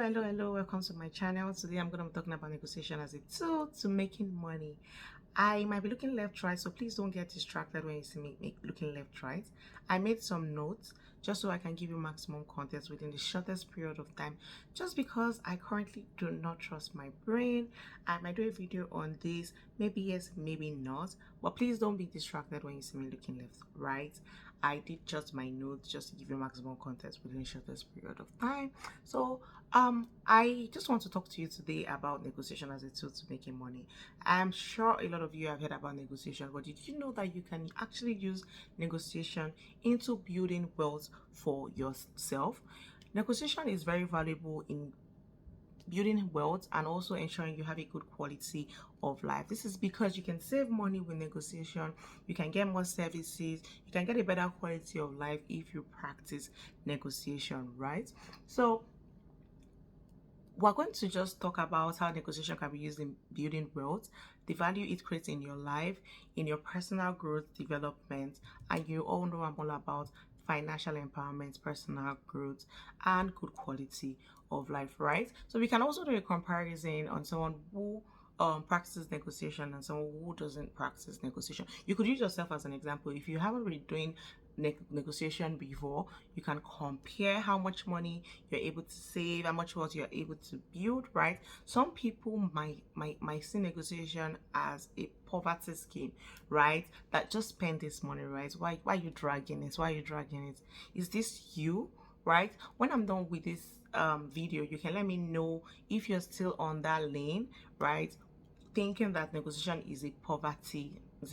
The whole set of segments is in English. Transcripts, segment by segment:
Hello, welcome to my channel. Today I'm going to be talking about negotiation as a tool to making money. I might be looking left, right, so please don't get distracted when you see me looking left, right. I made some notes just so I can give you maximum context within the shortest period of time. Just because I currently do not trust my brain, I might do a video on this, maybe yes, maybe not, but please don't be distracted when you see me looking left, right. I did just my notes just to give you maximum context within the shortest period of time. So I just want to talk to you today about negotiation as a tool to making money. I'm sure a lot of you have heard about negotiation, but did you know that you can actually use negotiation into building wealth for yourself? Negotiation is very valuable in building wealth and also ensuring you have a good quality of life. This is because you can save money with negotiation, you can get more services, you can get a better quality of life if you practice negotiation, right? So we're going to just talk about how negotiation can be used in building wealth, the value it creates in your life, in your personal growth, development, and you all know I'm all about financial empowerment, personal growth, and good quality of life, right? So we can also do a comparison on someone who practices negotiation and someone who doesn't practice negotiation. You could use yourself as an example. If you haven't been doing negotiation before, you can compare how much money you're able to save, how much wealth you're able to build, right? Some people might see negotiation as a poverty scheme, right? That just spend this money, right? Why you dragging it? Why are you dragging it? Is this you? Right? When I'm done with this video, you can let me know if you're still on that lane, right? Thinking that negotiation is a poverty is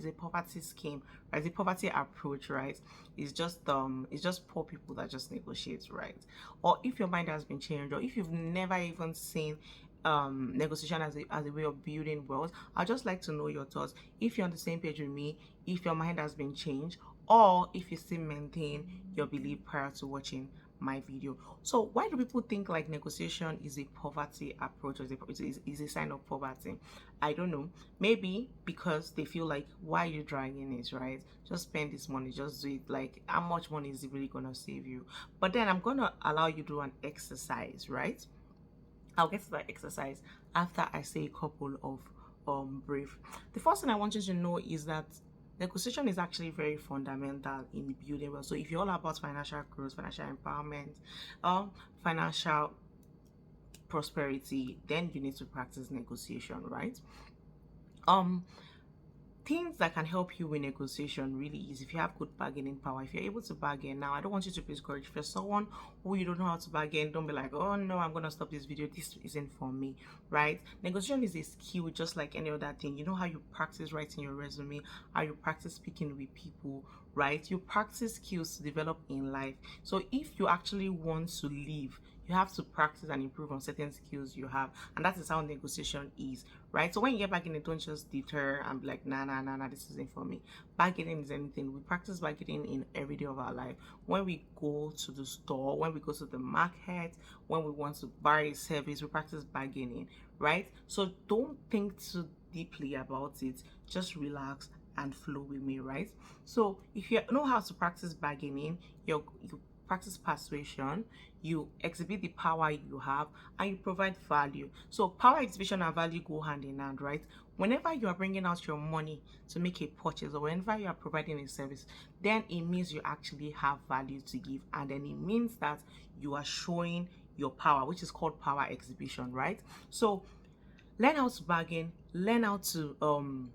a poverty scheme, right? The poverty approach, right? It's just poor people that just negotiate, right? Or if your mind has been changed, or if you've never even seen negotiation as a way of building wealth, I'd just like to know your thoughts. If you're on the same page with me, if your mind has been changed, or if you still maintain your belief prior to watching my video. So why do people think like negotiation is a poverty approach, or is a sign of poverty? I don't know. Maybe because they feel like, why are you dragging it, right? Just spend this money, just do it. Like, how much money is it really gonna save you? But then I'm gonna allow you to do an exercise, right? I'll get to that exercise after I say a couple of brief. The first thing I want you to know is that negotiation is actually very fundamental in building wealth. So if you're all about financial growth, financial empowerment, financial prosperity, then you need to practice negotiation, right? Um, Things that can help you with negotiation really is if you have good bargaining power. If you're able to bargain, now I don't want you to be discouraged. If you're someone who you don't know how to bargain, don't be like, oh no, I'm gonna stop this video, this isn't for me, right? Negotiation is a skill just like any other thing. You know how you practice writing your resume, how you practice speaking with people, right? You practice skills to develop in life. So if you actually want to live, you have to practice and improve on certain skills you have, and that is how negotiation is, right? So when you get bargaining, don't just deter and be like, nah, this isn't for me. Bargaining is anything. We practice bargaining in every day of our life. When we go to the store, when we go to the market, when we want to buy a service, we practice bargaining, right? So don't think too deeply about it. Just relax and flow with me, right? So if you know how to practice bargaining, you practice persuasion, you exhibit the power you have, and you provide value. So power exhibition and value go hand in hand, right? Whenever you are bringing out your money to make a purchase, or whenever you are providing a service, then it means you actually have value to give, and then it means that you are showing your power, which is called power exhibition, right? So learn how to bargain, learn how to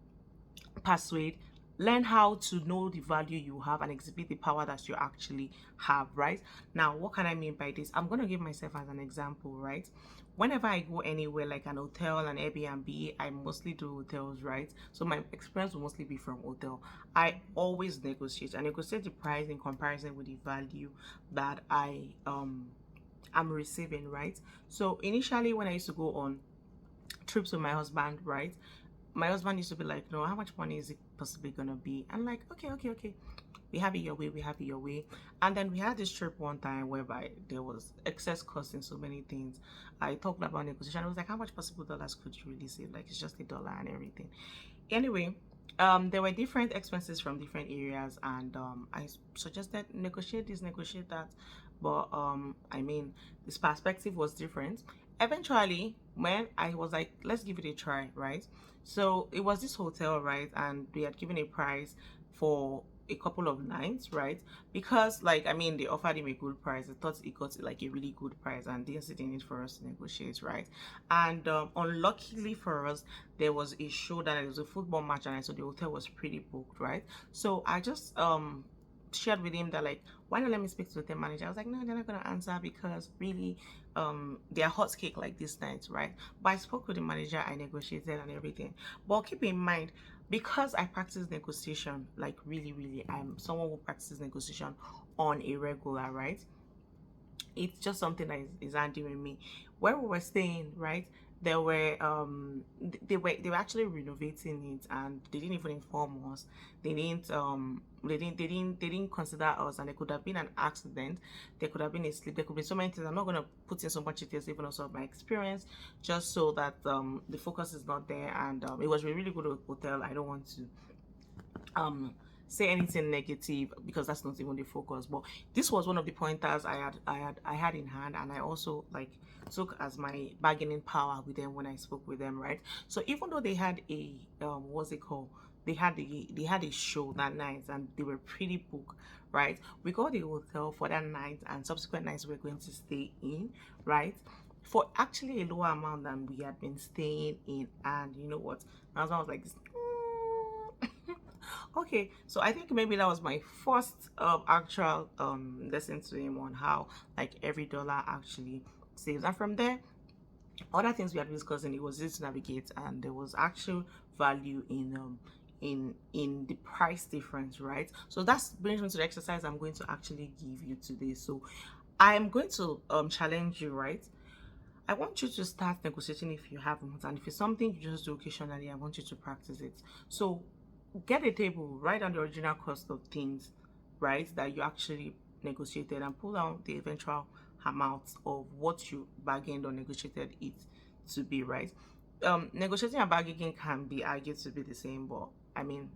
persuade, learn how to know the value you have and exhibit the power that you actually have, right? Now, what can I mean by this? I'm going to give myself as an example, right? Whenever I go anywhere like an hotel, an Airbnb, I mostly do hotels, right? So my experience will mostly be from hotel. I always negotiate. I negotiate the price in comparison with the value that I'm receiving, right? So initially when I used to go on trips with my husband, right? My husband used to be like, no, how much money is it possibly gonna be? I'm like, okay. We have it your way, we have it your way. And then we had this trip one time whereby there was excess cost in so many things. I talked about negotiation. I was like, how much possible dollars could you really save? Like, it's just $1 and everything. Anyway, there were different expenses from different areas, and I suggested negotiate this, negotiate that. but I mean, this perspective was different. Eventually, when I was like, let's give it a try, right? So it was this hotel, right? And we had given a price for a couple of nights, right? Because like, I mean, they offered him a good price. I thought he got like a really good price and didn't see the need for us to negotiate, right? And unluckily for us, there was a show that it was a football match, and so the hotel was pretty booked, right? So I just shared with him that, like, why not let me speak to the hotel manager? I was like, no, they're not gonna answer because really they're hot cake like this night, right? But I spoke with the manager, I negotiated and everything. But keep in mind, because I practice negotiation, like really, I'm someone who practices negotiation on a regular, right? It's just something that is handy with me. Where we were staying, right, there were they were actually renovating it, and they didn't even inform us. They didn't consider us, and there could have been an accident, there could have been a slip, there could be so many things. I'm not going to put in so much details, even also of my experience, just so that the focus is not there. And it was a really good hotel. I don't want to say anything negative because that's not even the focus, but this was one of the pointers I had in hand, and I also like took as my bargaining power with them when I spoke with them, right? So even though they had a what's it called, they had a show that night and they were pretty booked, right? We got the hotel for that night, and subsequent nights we're going to stay in, right, for actually a lower amount than we had been staying in. And you know what, my husband was like, okay, so I think maybe that was my first actual lesson to him on how like every dollar actually saves. And from there, other things we had discussing, it was easy to navigate, and there was actual value in the price difference, right? So that's brings me to the exercise I'm going to actually give you today. So I'm going to challenge you, right? I want you to start negotiating if you haven't, and if it's something you just do occasionally, I want you to practice it. So get a table, write down the original cost of things, right, that you actually negotiated, and pull down the eventual amount of what you bargained or negotiated it to be, right? Negotiating and bargaining can be argued to be the same, but I mean,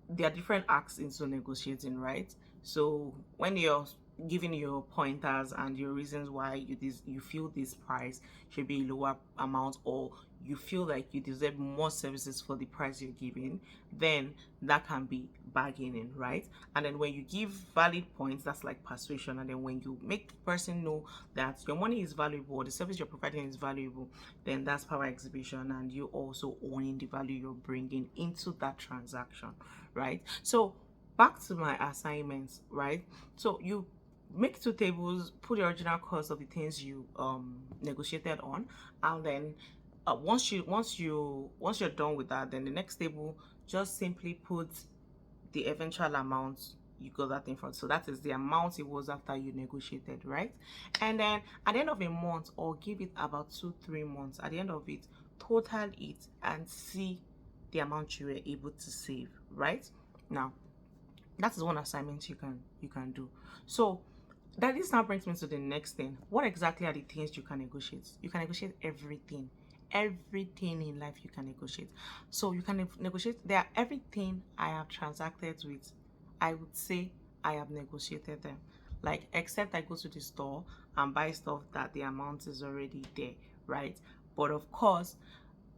there are different acts into negotiating, right? So when you're giving your pointers and your reasons why you feel this price should be a lower amount, or you feel like you deserve more services for the price you're giving, then that can be bargaining, right? And then when you give valid points, that's like persuasion. And then when you make the person know that your money is valuable, the service you're providing is valuable, then that's power exhibition, and you also owning the value you're bringing into that transaction, right? So back to my assignments, right? So you make two tables, put the original cost of the things you negotiated on, and then once you're done with that, then the next table, just simply put the eventual amount you got that in front. So that is the amount it was after you negotiated, right? And then at the end of a month, or give it about 2-3 months, at the end of it, total it and see the amount you were able to save, right? Now that is one assignment you can do. So that this now brings me to the next thing. What exactly are the things you can negotiate? You can negotiate everything. Everything in life you can negotiate. So you can negotiate there. Everything I have transacted with, I would say I have negotiated them. Like, except I go to the store and buy stuff that the amount is already there, right? But of course,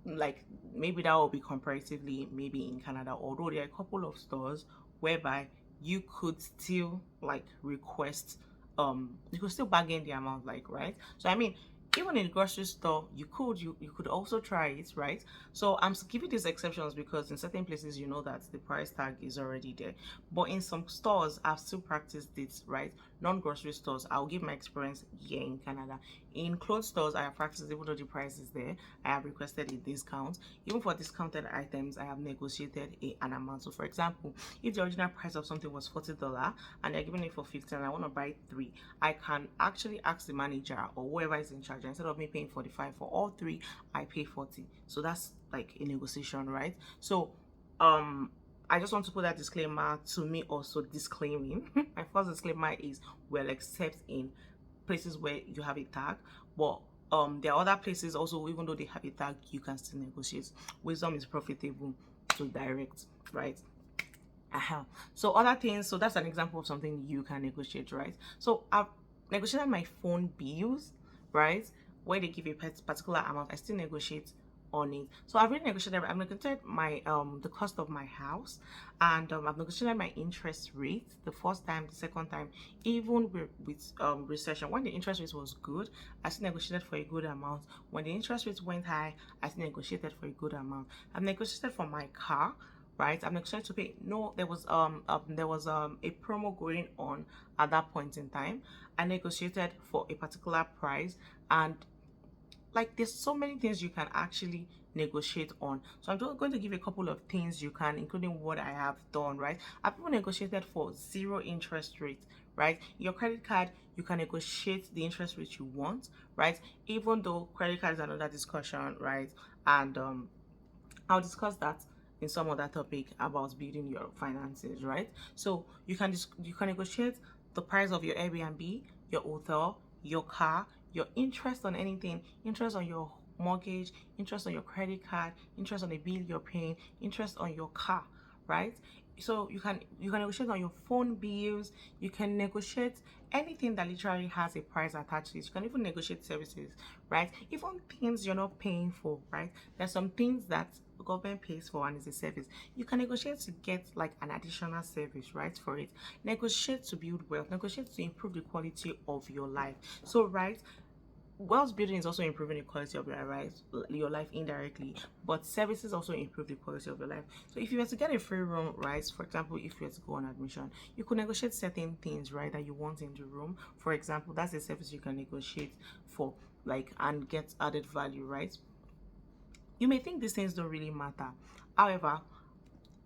like, maybe that will be comparatively maybe in Canada, although there are a couple of stores whereby you could still like request you could still bargain the amount, like, right? So I mean, even in the grocery store, you could also try it, right? So I'm giving these exceptions because in certain places you know that the price tag is already there, but in some stores I've still practiced this, right? Non-grocery stores, I'll give my experience here in Canada. In clothes stores, I have practiced, even though the price is there, I have requested a discount. Even for discounted items, I have negotiated an amount. So for example, if the original price of something was $40 and they're giving it for 15 and I want to buy three, I can actually ask the manager or whoever is in charge, instead of me paying 45 for all three, I pay 40. So that's like a negotiation, right? So I just want to put that disclaimer to me also disclaiming. My first disclaimer is, well, except in places where you have a tag, but there are other places also, even though they have a tag, you can still negotiate. Wisdom is profitable to direct, right? So other things, so that's an example of something you can negotiate, right? So I've negotiated my phone bills, right? Where they give a particular amount, I still negotiate on it. So I've already negotiated. I've negotiated my the cost of my house, and I've negotiated my interest rate the first time, the second time, even with recession. When the interest rate was good, I still negotiated for a good amount. When the interest rate went high, I still negotiated for a good amount. I've negotiated for my car, right? I'm excited to pay. No, there was a promo going on at that point in time. I negotiated for a particular price, and like there's so many things you can actually negotiate on. So I'm just going to give a couple of things you can, including what I have done, right? I've even negotiated for zero interest rate, right? Your credit card, you can negotiate the interest rate you want, right? Even though credit card is another discussion, right? And I'll discuss that in some other topic about building your finances, right? So you can negotiate the price of your Airbnb, your hotel, your car, your interest on anything, interest on your mortgage, interest on your credit card, interest on the bill you're paying, interest on your car, right? So you can negotiate on your phone bills, you can negotiate anything that literally has a price attached to it. You can even negotiate services, right? Even things you're not paying for, right? There's some things that the government pays for and is a service. You can negotiate to get like an additional service, right? For it. Negotiate to build wealth, negotiate to improve the quality of your life. So, right, wealth building is also improving the quality of your life indirectly, but services also improve the quality of your life. So if you were to get a free room, right, for example, if you were to go on admission, you could negotiate certain things, right, that you want in the room. For example, that's a service you can negotiate for, like, and get added value, right? You may think these things don't really matter. However,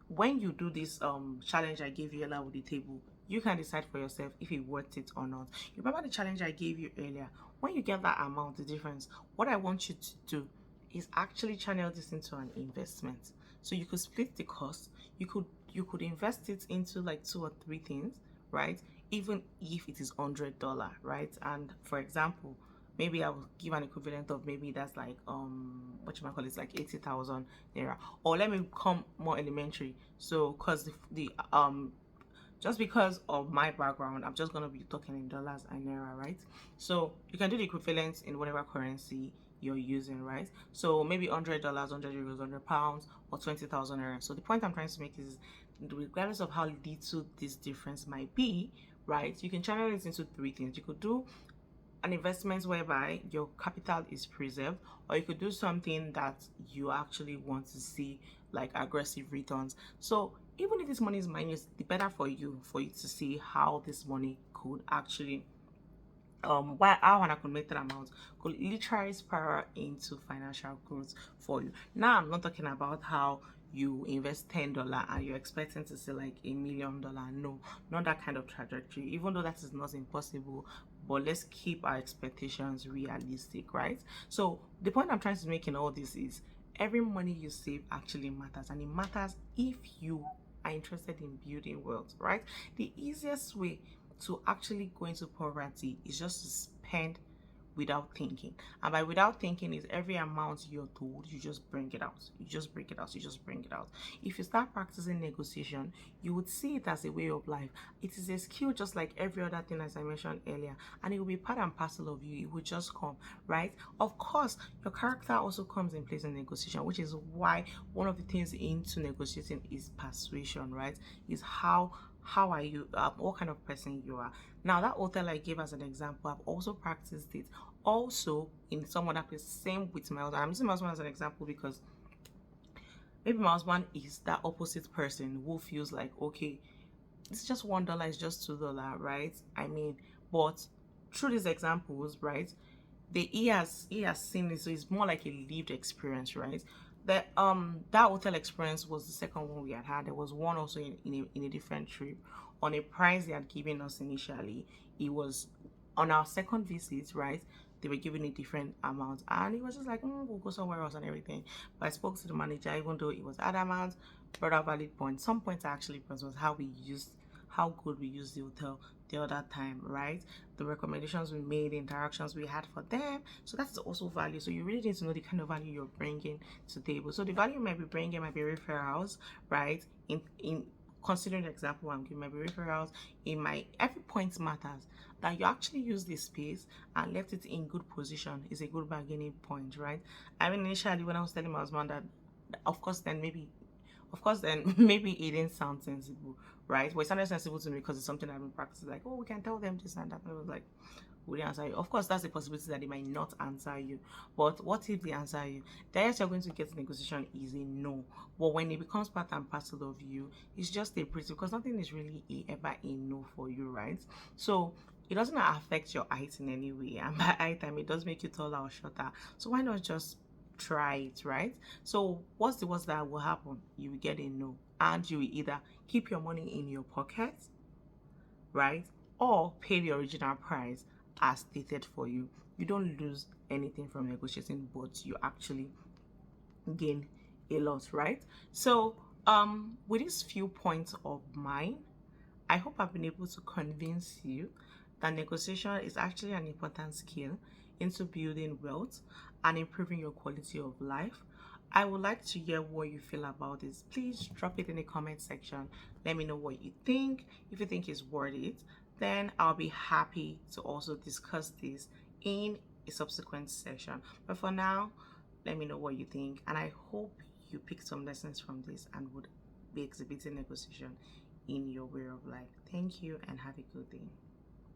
when you do this challenge I gave you earlier with the table, you can decide for yourself if it's worth it or not. You remember the challenge I gave you earlier? When you get that amount, the difference, what I want you to do is actually channel this into an investment. So you could split the cost. You could invest it into like two or three things, right? Even if it is $100, right? And for example, maybe I will give an equivalent of, maybe that's like what you might call it, like 80,000 naira. Or let me become more elementary. So because the just because of my background, I'm just gonna be talking in dollars and naira, right? So you can do the equivalent in whatever currency you're using, right? So maybe $100, 100 euros, £100, or 20,000 naira. So the point I'm trying to make is, regardless of how little this difference might be, right, you can channel it into three things. You could do an investment whereby your capital is preserved, or you could do something that you actually want to see, like aggressive returns. So even if this money is minus, the better for you to see how this money could actually why how an accumulated amount could literally spiral into financial growth for you. Now I'm not talking about how you invest $10 and you're expecting to see like $1,000,000. No, not that kind of trajectory, even though that is not impossible. But let's keep our expectations realistic, right? So the point I'm trying to make in all this is, every money you save actually matters, and it matters if you are interested in building wealth, right? The easiest way to actually go into poverty is just to spend without thinking. And by without thinking is every amount you're told, you just bring it out. You just bring it out. You just bring it out. If you start practicing negotiation, you would see it as a way of life. It is a skill just like every other thing, as I mentioned earlier, and it will be part and parcel of you. It will just come, right? Of course, your character also comes in place in negotiation, which is why one of the things into negotiating is persuasion, right? Is how are you, what kind of person you are. Now that hotel I gave as an example, I've also practiced it also in some other place. Same with my husband. I'm using my husband as an example because maybe my husband is that opposite person who feels like, okay, it's just $1, it's just $2, right? I mean, but through these examples, right, he has seen it, so it's more like a lived experience, right? That hotel experience was the second one we had. There was one also in a different trip on a price they had given us initially. It was on our second visit, right? They were giving a different amount, and it was just like, we'll go somewhere else and everything. But I spoke to the manager, even though it was adamant, brought a valid point. Some points actually was how good we used the hotel the other time, right? The recommendations we made, the interactions we had for them. So that's also value. So you really need to know the kind of value you're bringing to the table. So the value you might be bringing might be referrals, right? In considering the example I'm giving, my referrals, in my every point matters. That you actually use this space and left it in good position is a good bargaining point, right? I mean, initially when I was telling my husband that, of course, then maybe it didn't sound sensible, right? But it sounded sensible to me because it's something I've been practicing. Like, oh, we can tell them this and that. And I was like, will they answer you? Of course, that's a possibility that they might not answer you. But what if they answer you? The highest you're going to get in negotiation is a no. But when it becomes part and parcel of you, it's just a pretty, because nothing is really ever a no for you, right? So it doesn't affect your height in any way. And by height, I mean, it does make you taller or shorter. So why not just try it, right? So what's the worst that will happen? You will get a no. And you will either keep your money in your pocket, right? Or pay the original price as stated for you. You don't lose anything from negotiating, but you actually gain a lot, right? So with these few points of mine, I hope I've been able to convince you that negotiation is actually an important skill into building wealth and improving your quality of life. I would like to hear what you feel about this. Please drop it in the comment section. Let me know what you think. If you think it's worth it, then I'll be happy to also discuss this in a subsequent session. But for now, let me know what you think, and I hope you pick some lessons from this and would be exhibiting negotiation in your way of life. Thank you and have a good day.